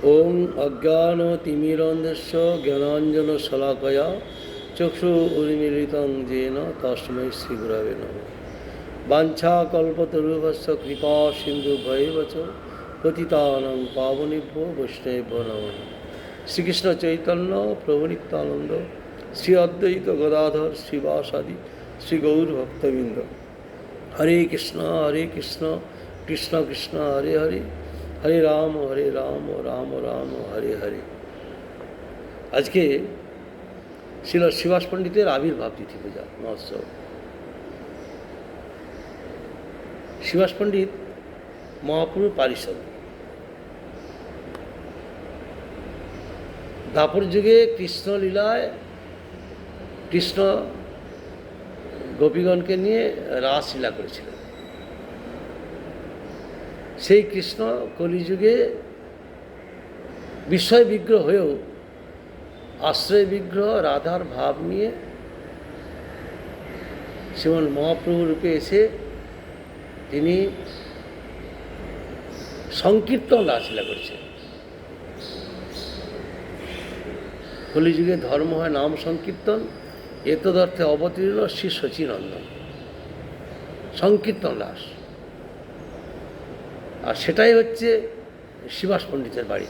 ওং অজ্ঞানতিমিরন্ধস্য জ্ঞানাঞ্জনশলাকয়া চক্ষু উন্মীলিतं येन তস্मै শ্রীগুরবে নমঃ। বাঞ্ছাকল্পতরুভ্যশ্চ কৃপা সিন্ধুভ্যৈব চ পতিতানাং পাবনেভ্যো বৈষ্ণবেভ্যো নমঃ। শ্রীকৃষ্ণ চৈতন্য প্রভু নিত্যানন্দ শ্রী অদ্বৈত গদাধর শ্রীবাসাদি শ্রী গৌর ভক্তবৃন্দ। হরে কৃষ্ণ কৃষ্ণ কৃষ্ণ হরে হরে, হরে রাম রাম রাম হরে হরে। আজকে শ্রীল শ্রীবাস পণ্ডিতের আবির্ভাব তিথি পূজা মহোৎসব। শ্রীবাস পণ্ডিত মহাপুরুষ পারিষদ। দ্বাপর যুগে কৃষ্ণলীলায় কৃষ্ণ গোপীগণকে নিয়ে রাসলীলা করেছিলেন। সেই কৃষ্ণ কলিযুগে বিস্ময় বিগ্রহ হয়েও আশ্রয় বিগ্রহ রাধার ভাব নিয়ে শ্রীমন মহাপ্রভু রূপে এসে তিনি সংকীর্তন রাসলীলা করেছেন। কলিযুগে ধর্ম হয় নাম সংকীর্তন, এতদর্থে অবতীর্ণ শ্রী শচীনন্দন সংকীর্তন রাস। আর সেটাই হচ্ছে শ্রীবাস পণ্ডিতের বাড়ি।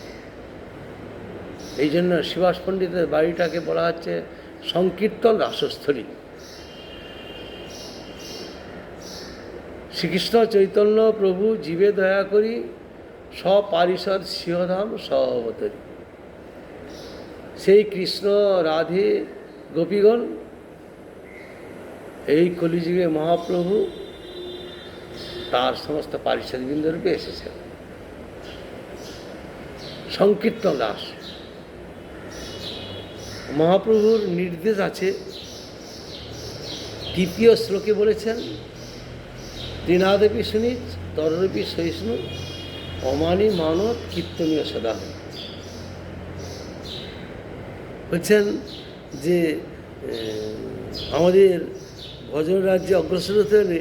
এই জন্য শ্রীবাস পণ্ডিতের বাড়িটাকে বলা হচ্ছে সংকীর্তন রাসস্থলী। শ্রীকৃষ্ণ চৈতন্য প্রভু জীবে দয়া করি সপারিষদ সিংহধাম সহবতরী। সেই কৃষ্ণ রাধে গোপীগণ এই কলিযুগে মহাপ্রভু তার সমস্ত পারিষদবৃন্দ রূপে এসেছেন। সংকীর্তন রাস মহাপ্রভুর নির্দেশ আছে। তৃতীয় শ্লোকে বলেছেন, তৃণাদপি শুনিচ তররূপী সহিষ্ণু অমানি মানত কীর্তনীয় সদা। বলছেন যে আমাদের ভজন রাজ্যে অগ্রসর হতে হলে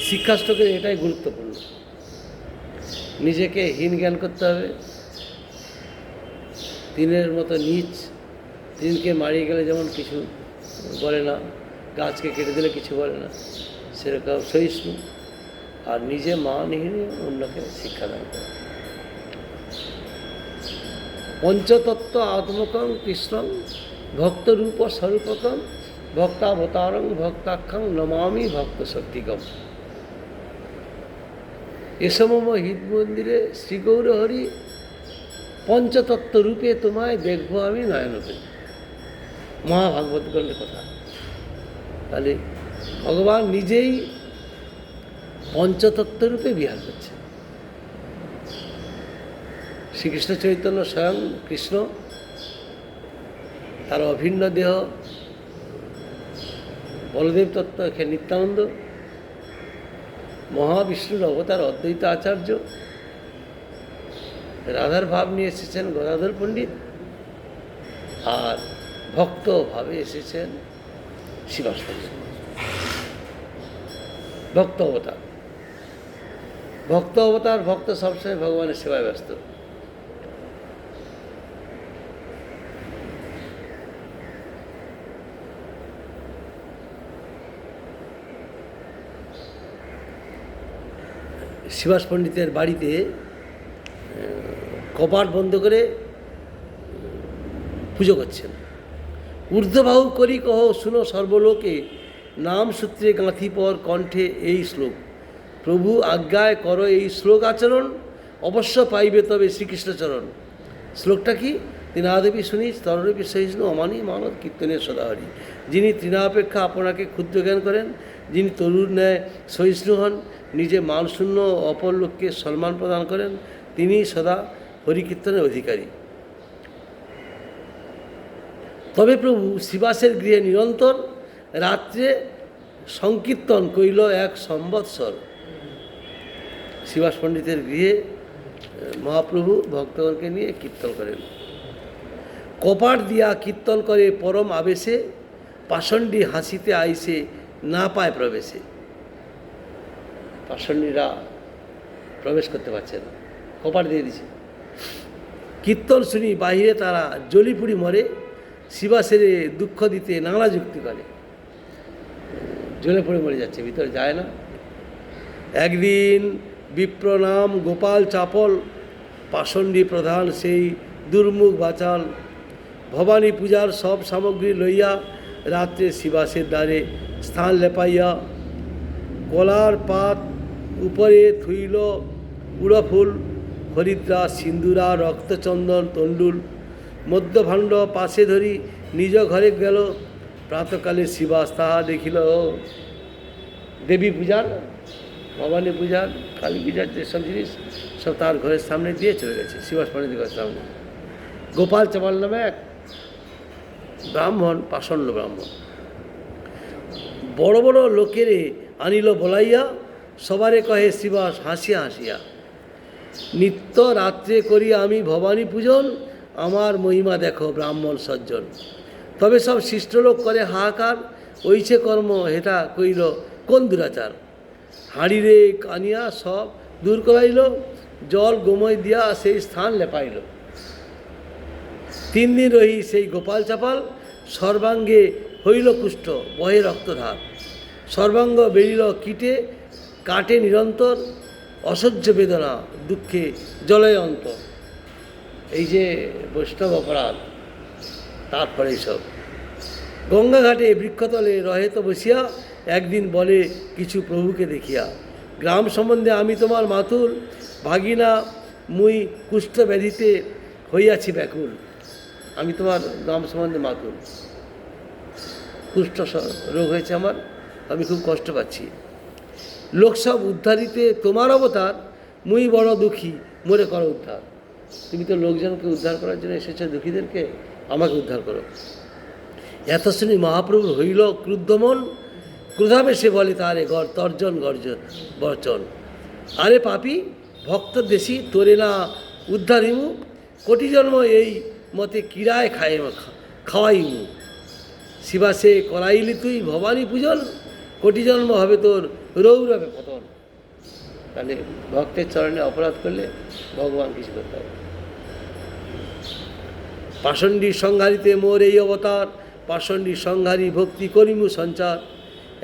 শিক্ষাষ্টকের এটাই গুরুত্বপূর্ণ। নিজেকে হীন জ্ঞান করতে হবে, তিনের মতো নীচ। তিনকে মারিয়ে গেলে যেমন কিছু বলে না, গাছকে কেটে দিলে কিছু বলে না, সেরকম সহিষ্ণু আর নিজে মানহীন অন্যকে শিক্ষাদান করে। পঞ্চতত্ত্ব আত্মকং কৃষ্ণং ভক্তরূপ স্বরূপকং ভক্তাবতারং ভক্তাক্ষং নমামি ভক্ত শক্তিগম। এসমম হৃদ মন্দিরে শ্রীগৌর হরি পঞ্চতত্ত্ব রূপে তোমায় দেখবো আমি নয়নতে। মহাভাগবত গ্রন্থের কথা। তাহলে ভগবান নিজেই পঞ্চতত্ত্ব রূপে বিহার করছে। শ্রীকৃষ্ণ চৈতন্য স্বয়ং কৃষ্ণ, তার অভিন্ন দেহ বলদেব তত্ত্ব এখানে নিত্যানন্দ, মহাবিষ্ণুর অবতার অদ্বৈত আচার্য, রাধার ভাব নিয়ে এসেছেন গদাধর পণ্ডিত, আর ভক্ত ভাবে এসেছেন শ্রীবাস পণ্ডিত। ভক্ত অবতার, ভক্ত অবতার, ভক্ত সবসময় ভগবানের সেবায় ব্যস্ত। শ্রীবাস পণ্ডিতের বাড়িতে কপাট বন্ধ করে পুজো করছেন। ঊর্ধ্ববাহু করি কহ শুনো সর্বলোকে, নাম সূত্রে গাঁথি পর কণ্ঠে এই শ্লোক। প্রভু আজ্ঞায় করো এই শ্লোক আচরণ, অবশ্য পাইবে তবে শ্রীকৃষ্ণচরণ। শ্লোকটা কি? তৃণাদপি শুনিচ তররূপী সহিষ্ণু অমানি মানত কীর্তনের সদাহরি। যিনি তৃণাপেক্ষা আপনাকে ক্ষুদ্র জ্ঞান করেন, যিনি তরুর ন্যায় সহিষ্ণু হন, নিজে মানশূন্য অপর লোককে সম্মান প্রদান করেন, তিনি সদা হরিকীর্তনের অধিকারী। তবে প্রভু শ্রীবাসের গৃহে নিরন্তর রাত্রে সংকীর্তন কইল এক সম্বৎসর। শ্রীবাস পণ্ডিতের গৃহে মহাপ্রভু ভক্তগণকে নিয়ে কীর্তন করেন। কপাট দিয়া কীর্তন করে পরম আবেশে, পাষণ্ডী হাসিতে আইসে না পায় প্রবেশে। পাষণ্ডীরা প্রবেশ করতে পারছে না, কপাট দিয়ে দিছে। কীর্তন শুনি বাহিরে তারা জ্বলিপুড়ি মরে, শিবাসেরে দুঃখ দিতে নানা যুক্তি করে। জ্বলে পড়ে মরে যাচ্ছে, ভিতরে যায় না। একদিন বিপ্রনাম গোপাল চাপল, পাষণ্ডী প্রধান সেই দুর্মুখ বাচাল, ভবানী পূজার সব সামগ্রী লইয়া রাত্রে শিবাসের দ্বারে স্থান লেপাইয়া, কলার পাত উপরে থুইল উড়ফুল, হরিদ্রা সিন্দুরা রক্তচন্দন তণ্ডুল, মধ্যভাণ্ড পাশে ধরি নিজ ঘরে গেল, প্রাতকালে শিবাস তাহা দেখিল। দেবী পূজার, ভবানী পূজার, কালী পূজার যেসব জিনিস সব তার ঘরের সামনে দিয়ে চলে গেছে, শিবাস পণ্ডিতের ঘরের সামনে। গোপাল চাপাল নামে এক ব্রাহ্মণ, পাষণ্ড ব্রাহ্মণ, বড় বড় লোকেরে আনিল বলাইয়া, সবারে কহে শিবাস হাসিয়া হাসিয়া, নিত্য রাত্রে করি আমি ভবানী পূজন, আমার মহিমা দেখো ব্রাহ্মণ সজ্জন। তবে সব শিষ্টলোক করে হাহাকার, ওইছে কর্ম হেটা কইল কোন দুরাচার। হাঁড়িরে আনিয়া সব দূর করাইল, জল গোময় দিয়া সেই স্থান লেপাইল। 3 দিন রহি সেই গোপাল চাপাল, সর্বাঙ্গে হইল কুষ্ঠ বহে রক্তধার, সর্বাঙ্গ বেরিল কীটে কাটে নিরন্তর, অসহ্য বেদনা দুঃখে জলয় অন্তর। এই যে বৈষ্ণব অপরাধ, তারপরে সব গঙ্গাঘাটে বৃক্ষতলে রহে তো বসিয়া, একদিন বলে কিছু প্রভুকে দেখিয়া, গ্রাম সম্বন্ধে আমি তোমার মাতুল, ভাগিনা মুই কুষ্ঠ ব্যাধিতে হইয়াছি ব্যাকুল। আমি তোমার গ্রাম সম্বন্ধে মাতুল, কুষ্ঠ রোগ হয়েছে আমার, আমি খুব কষ্ট পাচ্ছি। লোকসব উদ্ধারিতে তোমার অবতার, মুই বড় দুঃখী, মোরে করো উদ্ধার। তুমি তো লোকজনকে উদ্ধার করার জন্য এসেছো, দুঃখীদেরকে, আমাকে উদ্ধার করো। এত শুনি মহাপ্রভু হইল ক্রুদ্ধ মন, ক্রোধাবেশে বলে তারে তর্জন গর্জন বর্চন। আরে পাপী ভক্ত দেশি, তোরে না উদ্ধারিমু, কোটি জন্ম এই মতে কিরায় খাওয়াইমু। শিবাসে করাইলি তুই ভবানী পূজন, কোটি জন্ম হবে তোর রৌরবে পতন। তাহলে ভক্তের চরণে অপরাধ করলে ভগবান কিছু করতে হবে। পাষণ্ডী সংহারিতে মোর এই অবতার, পাষণ্ডী সংহারী ভক্তি করিমু সঞ্চার।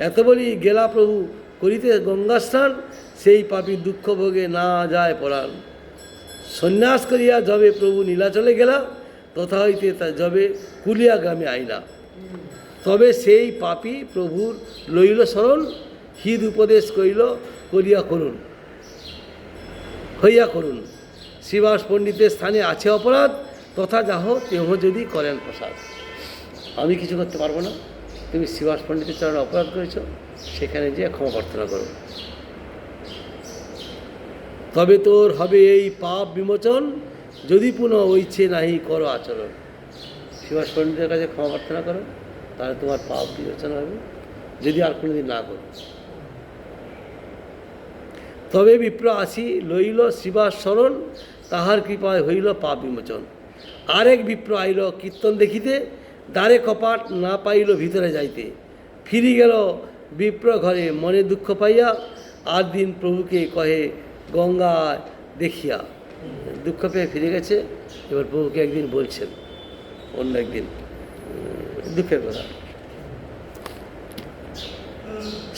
এত বলি গেলা প্রভু করিতে গঙ্গা স্নান, সেই পাপী দুঃখ ভোগে না যায় পরাণ। সন্ন্যাস করিয়া যবে প্রভু নীলাচলে গেলা, তথা হইতে তা যবে কুলিয়া গ্রামে আইলা। তবে সেই পাপী প্রভুর লইল শরণ, হৃদ উপদেশ করিল করিয়া করুন হইয়া করুন। শিবাস পণ্ডিতের স্থানে আছে অপরাধ, তথা যাহ তেহ যদি করেন প্রসাদ। আমি কিছু করতে পারবো না, তুমি শিবাস পণ্ডিতের চরণে অপরাধ করেছ, সেখানে যেয়ে ক্ষমা প্রার্থনা করো, তবে তোর হবে এই পাপ বিমোচন, যদি পুনঃ ওইছে নাহি করো আচরণ। শিবাস পণ্ডিতের কাছে ক্ষমা প্রার্থনা করো, তাহলে তোমার পাপ বিমোচন হবে, যদি আর কোনোদিন না করো। তবে বিপ্র আসি লইল শিবাস শরণ, তাহার কৃপায় হইল পাপ বিমোচন। আরেক বিপ্র আইল কীর্তন দেখিতে, দ্বারে কপাট না পাইল ভিতরে যাইতে। ফিরি গেল বিপ্র ঘরে মনে দুঃখ পাইয়া, আর দিন প্রভুকে কহে গঙ্গা দেখিয়া। দুঃখ পেয়ে ফিরে গেছে, এবার প্রভুকে একদিন বলছেন, অন্য একদিন দুঃখের কথা।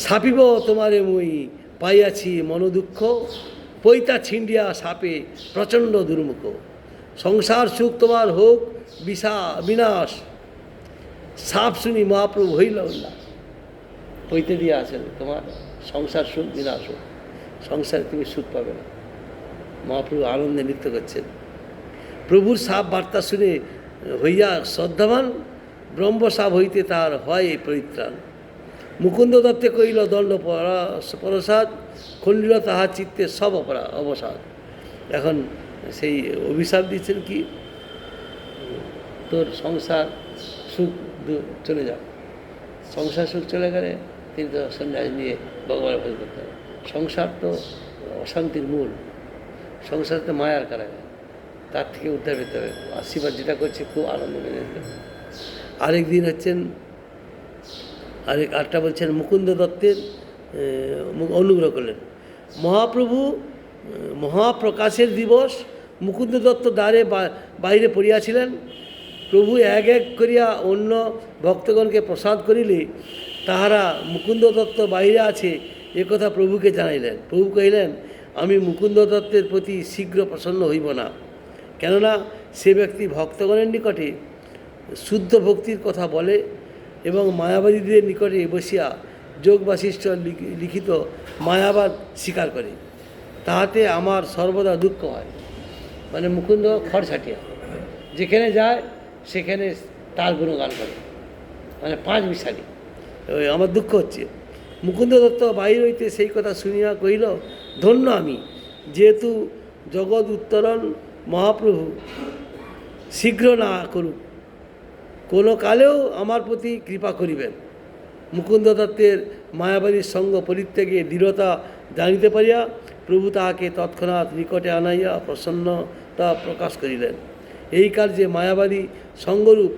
সাপিব তোমারে মুই পাইয়াছি মনোদুঃখ, পৈতা ছিন্ডিয়া সাপে প্রচণ্ড দুর্মুখ। সংসার সুখ তোমার হোক বিনাশ, সাপ শুনি মহাপ্রভু হইল উল্লাস। পৈতে দিয়ে আছেন তোমার সংসার সুখ বিনাশ হোক, সংসারে তুমি সুখ পাবে না। মহাপ্রভু আনন্দে নৃত্য করছেন। প্রভুর সাপ বার্তা শুনে হইয়া শ্রদ্ধাবান, ব্রহ্ম সাপ হইতে তার হয় পরিত্রাণ। মুকুন্দ দত্তে কইল দণ্ড প্রসাদ, খণ্ডিল তাহার চিত্তে সব অবসাদ। এখন সেই অভিশাপ দিচ্ছেন কি, তোর সংসার সুখ চলে যাও। সংসার সুখ চলে গেলে তিনি তো সন্ন্যাস নিয়ে ভগবানের ভোজ করতে হবে। সংসার তো অশান্তির মূল, সংসারতে মায়ার কারাগার, তার থেকে উদ্ধার পেতে হবে। আশীর্বাদ যেটা করছে খুব আনন্দ মেনে নিতে। আরেক দিন হচ্ছেন আরেকটা বলছেন মুকুন্দ দত্তের অনুগ্রহ করলেন। মহাপ্রভু মহাপ্রকাশের দিবস, মুকুন্দ দত্ত দ্বারে বাইরে পড়িয়াছিলেন। প্রভু এক এক করিয়া অন্য ভক্তগণকে প্রসাদ করিলে তাহারা মুকুন্দ দত্ত বাইরে আছে একথা প্রভুকে জানাইলেন। প্রভু কহিলেন, আমি মুকুন্দ দত্তের প্রতি শীঘ্র প্রসন্ন হইব না, কেননা সে ব্যক্তি ভক্তগণের নিকটে শুদ্ধ ভক্তির কথা বলে এবং মায়াবাদীদের নিকটে বসিয়া যোগ বাশিষ্ঠ লিখিত মায়াবাদ স্বীকার করে, তাহাতে আমার সর্বদা দুঃখ হয়। মানে মুকুন্দ খড়ছাটিয়া, যেখানে যায় সেখানে তার গুণগান করে, মানে পাঁচ মিশালি। ওই আমার দুঃখ হচ্ছে। মুকুন্দ দত্ত বাহির হইতে সেই কথা শুনিয়া কহিল, ধন্য আমি, যেহেতু জগৎ উত্তরণ মহাপ্রভু শীঘ্র না করুক, কোনো কালেও আমার প্রতি কৃপা করিবেন। মুকুন্দ দত্তের মায়াবাদীর সঙ্গ পরিত্যাগে দৃঢ়তা জানিতে পারিয়া প্রভু তাহাকে তৎক্ষণাৎ নিকটে আনাইয়া প্রসন্নতা প্রকাশ করিলেন। এই কার্যে মায়াবাদী সঙ্গরূপ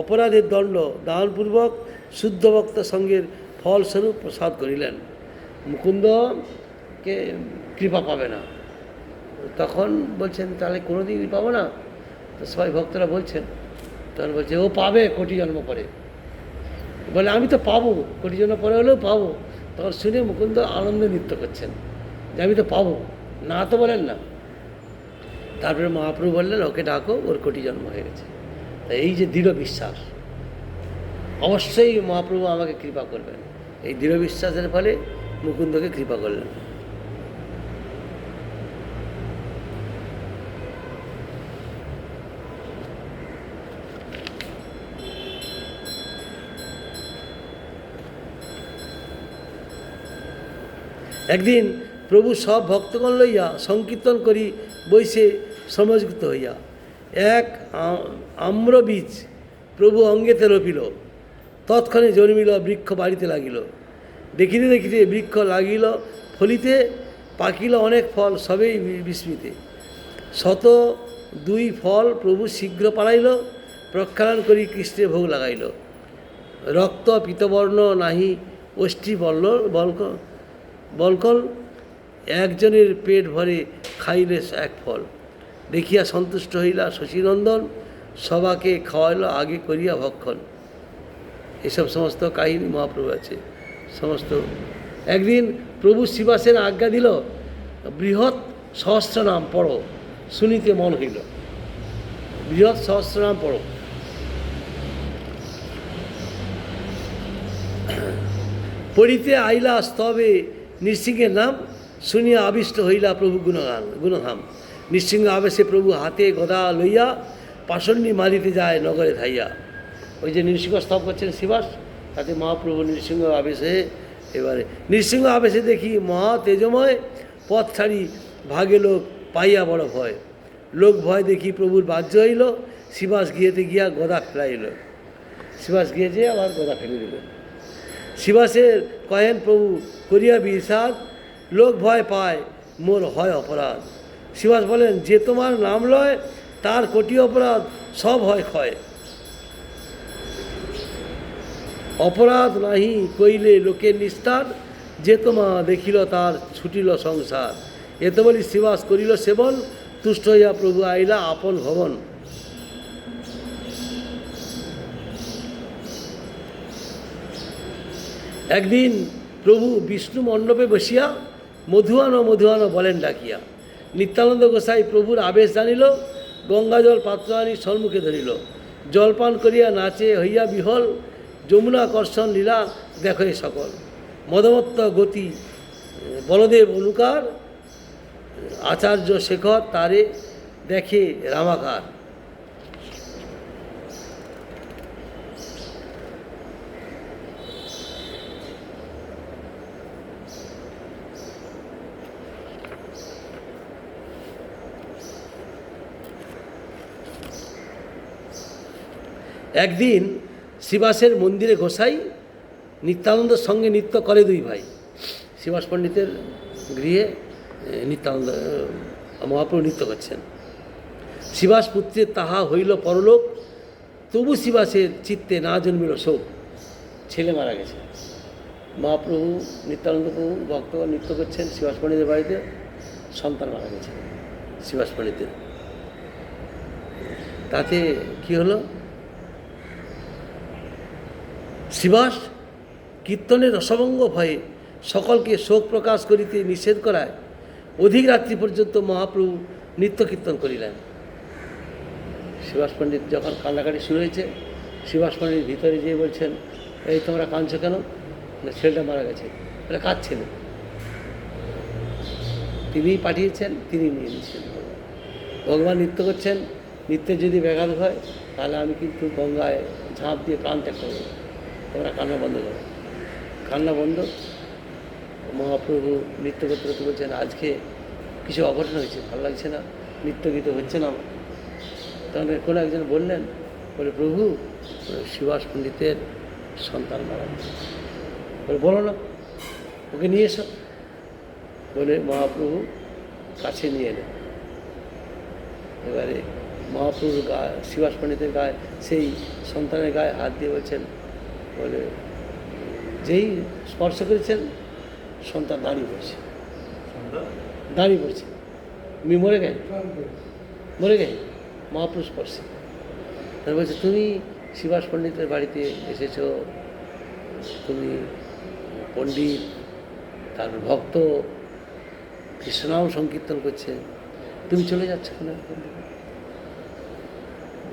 অপরাধের দণ্ড দানপূর্বক শুদ্ধ ভক্ত সঙ্গের ফলস্বরূপ প্রসাদ করিলেন। মুকুন্দকে কৃপা পাবে না। তখন বলছেন, তাহলে কোনোদিন পাবো না? তো সবাই ভক্তরা বলছেন, তখন বলছে, ও পাবে কোটি জন্ম পরে। বলে, আমি তো পাবো, কোটি জন্ম পরে হলেও পাবো। তখন শুনে মুকুন্দ আনন্দে নৃত্য করছেন যে আমি তো পাবো, না তো বলেন না। তারপরে মহাপ্রভু বললেন, ওকে ডাকো, ওর কোটি জন্ম হয়ে গেছে। তা এই যে দৃঢ় বিশ্বাস, অবশ্যই মহাপ্রভু আমাকে কৃপা করবেন, এই দৃঢ় বিশ্বাসের ফলে মুকুন্দকে কৃপা করলেন। একদিন প্রভু সব ভক্তগণ লইয়া সংকীর্তন করি বৈশে সমযুক্ত হইয়া এক আম্রবীজ প্রভু অঙ্গেতে রপিল, তৎক্ষণে জন্মিল, বৃক্ষ বাড়িতে লাগিল। দেখিতে দেখিতে বৃক্ষ লাগিল ফলিতে, পাকিল অনেক ফল, সবেই বিস্মিতে। 102 ফল প্রভু শীঘ্র পাড়াইল, প্রক্ষালন করি কৃষ্ণে ভোগ লাগাইল। রক্ত পীতবর্ণ নাহি অষ্টি বলকল, একজনের পেট ভরে খাইলে এক ফল। দেখিয়া সন্তুষ্ট হইলা শশীনন্দন, সবাকে খাওয়াইল আগে করিয়া ভক্ষণ। এসব সমস্ত কাহিনী মহাপ্রভু আছে সমস্ত। একদিন প্রভু শিবাসেন আজ্ঞা দিল, বৃহৎ সহস্রনাম পড়ো, শুনিতে মন হইল। বৃহৎ সহস্রনাম পড়ো। পড়িতে আইলা স্তবে নৃসিংহের নাম, শুনিয়া আবিষ্ট হইলা প্রভু গুণধাম। নৃসিংহ আবেশে প্রভু হাতে গদা লইয়া পাষণ্যি মারিতে যায় নগরে ধাইয়া। ওই যে নৃসিংহ স্তব করছেন শিবাস, তাতে মহাপ্রভু নৃসিংহ আবেশে, এবারে নৃসিংহ আবেশে দেখি মহা তেজময়, পথ ছাড়ি ভাগে লোক পাইয়া বড় ভয়। লোক ভয় দেখি প্রভুর বাহ্য হইল, শিবাস গিয়েতে গিয়া গদা ফেলাইল। শিবাস গিয়েছে আবার গদা ফেলে দিল। শিবাসের কহেন প্রভু করিয়া বিষাদ, লোক ভয় পায় মোর হয় অপরাধ। শিবাস বলেন, যে তোমার নাম লয় তার কোটি অপরাধ সব হয় ক্ষয়। অপরাধ নাহি কইলে লোকের নিস্তার, যে তোমা দেখিল তার ছুটিল সংসার। এত বলি শিবাস করিল সেবন, তুষ্ট হইয়া প্রভু আইলা আপন ভবন। একদিন প্রভু বিষ্ণু মণ্ডপে বসিয়া মধুয়ানো মধুয়ানো বলেন ডাকিয়া। নিত্যানন্দ গোসাই প্রভুর আবেশ জানিল, গঙ্গাজল পাত্র আনি সম্মুখে ধরিল। জলপান করিয়া নাচে হইয়া বিহল, যমুনা কর্ষণ লীলা দেখে সকল। মদমত্ত গতি বলদেব অনুকার, আচার্য শেখর তারে দেখে রামাকার। একদিন শিবাসের মন্দিরে গোসাই নিত্যানন্দের সঙ্গে নৃত্য করে দুই ভাই। শিবাস পণ্ডিতের গৃহে নিত্যানন্দ মহাপ্রভু নৃত্য করছেন। শিবাস পুত্রের তাহা হইল পরলোক, তবু শিবাসের চিত্তে না জন্মিল শোক। ছেলে মারা গেছে। মহাপ্রভু নিত্যানন্দ প্রভু ভক্তগণ নৃত্য করছেন শিবাস পণ্ডিতের বাড়িতে, সন্তান মারা গেছে শিবাস পণ্ডিতের। তাতে কি হলো, শ্রীবাস কীর্তনের রসভঙ্গ ভয়ে সকলকে শোক প্রকাশ করিতে নিষেধ করায় অধিক রাত্রি পর্যন্ত মহাপ্রভু নিত্য কীর্তন করিলেন। শ্রীবাস পণ্ডিত যখন কান্নাকাটি শুরু হয়েছে, শ্রীবাস পণ্ডিত ভিতরে যেয়ে বলছেন, এই তোমরা কাঁদছো কেন? না, ছেলেটা মারা গেছে। এটা কার ছেলে? তিনিই পাঠিয়েছেন, তিনি নিয়ে নিয়েছেন। ভগবান নৃত্য করছেন, নৃত্যে যদি ব্যাঘাত হয় তাহলে আমি কিন্তু গঙ্গায় ঝাঁপ দিয়ে প্রাণ ত্যাগ করবো। তোমরা কান্না বন্ধ করো। কান্না বন্ধ। মহাপ্রভু নৃত্য করতে করতে বলছেন, আজকে কিছু অঘটন হয়েছে, ভালো লাগছে না, নৃত্য গীত হচ্ছে না আমার। তখন কোনো একজন বললেন, বলে প্রভু শ্রীবাস পণ্ডিতের সন্তান মারা গেছে। বলে বলো না, ওকে নিয়ে এসো। বলে মহাপ্রভু কাছে নিয়ে এলেন। এবারে মহাপ্রভুর গায়ে, শ্রীবাস পণ্ডিতের গায়ে, সেই সন্তানের গায়ে হাত দিয়ে বলছেন, বলে যেই স্পর্শ করেছেন সন্তান দাঁড়িয়ে পড়ছে, দাঁড়িয়ে পড়ছে, মরে গেছে, মরে গেছে মহাপ্রভু স্পর্শে। তার বলছে, তুমি শ্রীবাস পণ্ডিতের বাড়িতে এসেছো, তুমি পণ্ডিত, তার ভক্ত, কৃষ্ণনাম সংকীর্তন করছে, তুমি চলে যাচ্ছ কেন?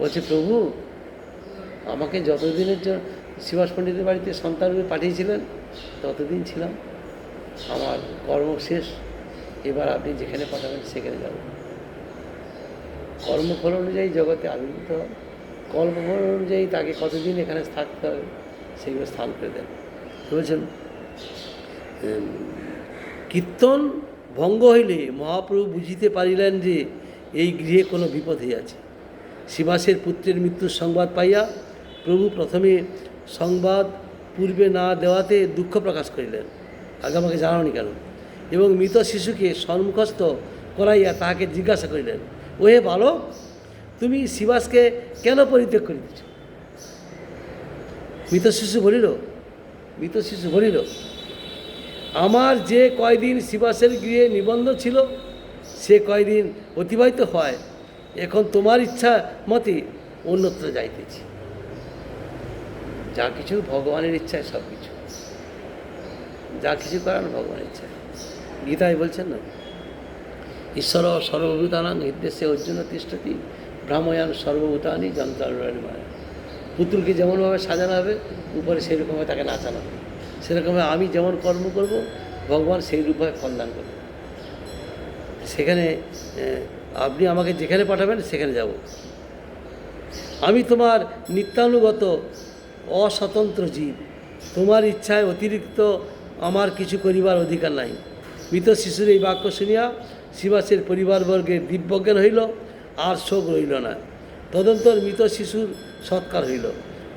বলছে, প্রভু আমাকে যতদিনের জন্য শ্রীবাস পণ্ডিতের বাড়িতে সন্তানরূপে পাঠিয়েছিলেন ততদিন ছিলাম, আমার কর্ম শেষ, এবার আপনি যেখানে পাঠাবেন সেখানে যাব। কর্মফল অনুযায়ী জগতে আবির্ভূত হয়, কর্মফল অনুযায়ী তাকে কতদিন এখানে থাকতে হবে সেগুলো স্থান করে দেন। বলছেন, কীর্তন ভঙ্গ হইলে মহাপ্রভু বুঝিতে পারিলেন যে এই গৃহে কোনো বিপদ হইয়াছে। শ্রীবাসের পুত্রের মৃত্যুর সংবাদ পাইয়া প্রভু প্রথমে সংবাদ পূর্বে না দেওয়াতে দুঃখ প্রকাশ করিলেন, আগে আমাকে জানাওনি কেন, এবং মৃত শিশুকে সম্মুখস্থ করাইয়া তাহাকে জিজ্ঞাসা করিলেন, ওহে বালক, তুমি শ্রীবাসকে কেন পরিত্যাগ করিতেছ? মৃত শিশু বলিল, আমার যে কয়দিন শ্রীবাসের গৃহে নিবন্ধ ছিল সে কয়দিন অতিবাহিত হয়, এখন তোমার ইচ্ছা মতে অন্যত্র যাইতেছি। যা কিছু ভগবানের ইচ্ছায়, সব কিছু যা কিছু করান ভগবানের ইচ্ছায়। গীতায় বলছেন না, ঈশ্বর সর্বভূতানাং হৃদ্দেশে অর্জুন তিষ্ঠতি ভ্রাময়ান সর্বভূতানি যন্ত্রাণী মায়া। পুতুলকে যেমনভাবে সাজানো হবে উপরে সেই রকমভাবে তাকে নাচানো হবে, সেরকমভাবে আমি যেমন কর্ম করব ভগবান সেই রূপভাবে ফলদান করবে। সেখানে আপনি আমাকে যেখানে পাঠাবেন সেখানে যাব। আমি তোমার নিত্যানুগত অস্বতন্ত্র জীব, তোমার ইচ্ছায় অতিরিক্ত আমার কিছু করিবার অধিকার নাই। মৃত শিশুর এই বাক্য শুনিয়া শ্রীবাসের পরিবারবর্গের দিব্যজ্ঞান হইল, আর শোক রইল না। তদন্তর মৃত শিশুর সৎকার হইল।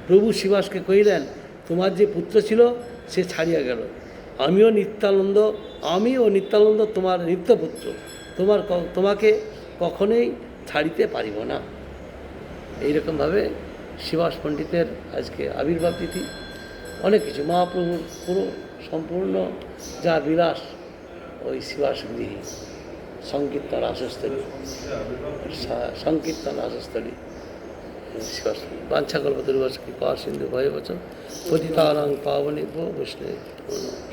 প্রভু শ্রীবাসকে কহিলেন, তোমার যে পুত্র ছিল সে ছাড়িয়া গেল, আমি ও নিত্যানন্দ তোমার নিত্যপুত্র, তোমাকে কখনোই ছাড়িতে পারিব না। এইরকমভাবে শ্রীবাস পণ্ডিতের আজকে আবির্ভাব তিথি। অনেক কিছু মহাপ্রভুর পুরো সম্পূর্ণ যা বিলাস ওই শ্রীবাস গৃহে, সংকীর্তন রাসস্থলী, শ্রীবাস বাঞ্ছা কল্পতরুবশ কৃপা সিন্ধু ভয় বচন পতিতানাং পাবনেভ্যো বৈষ্ণবেভ্যো নমঃ।